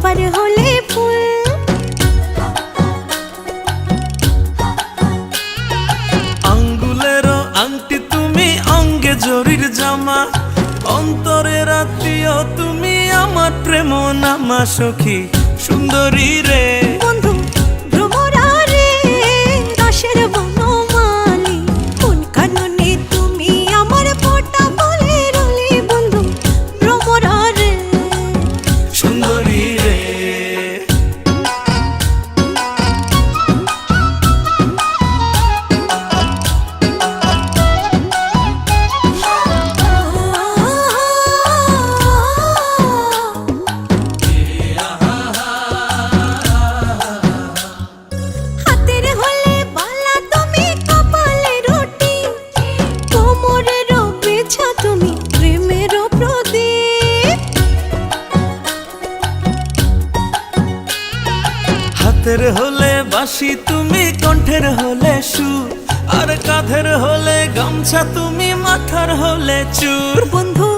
চম্পার হলে ফুল। আঙ্গুলের আংটি তুমি, অঙ্গে জরির জামা, অন্তরের আত্মীয় তুমি, আমার প্রেম নামা সখী সুন্দরী রে। বন্ধু ভ্রমরা রে, রসের বনমালী, কোন কাননে তুমি আমার ফোঁটা বলে রলি। বন্ধু ভ্রমরা রে, সুন্দরী রে। হাতের হলে বালা তুমি, কপালে রুটি, কোমরের বিছা তুমি, প্রেমের প্রদীপ। হাতের হলে বাঁশি তুমি, কণ্ঠের হলে সুর, আর কাঁধের হলে গামছা তুমি, মাথার হলে চুর। বন্ধু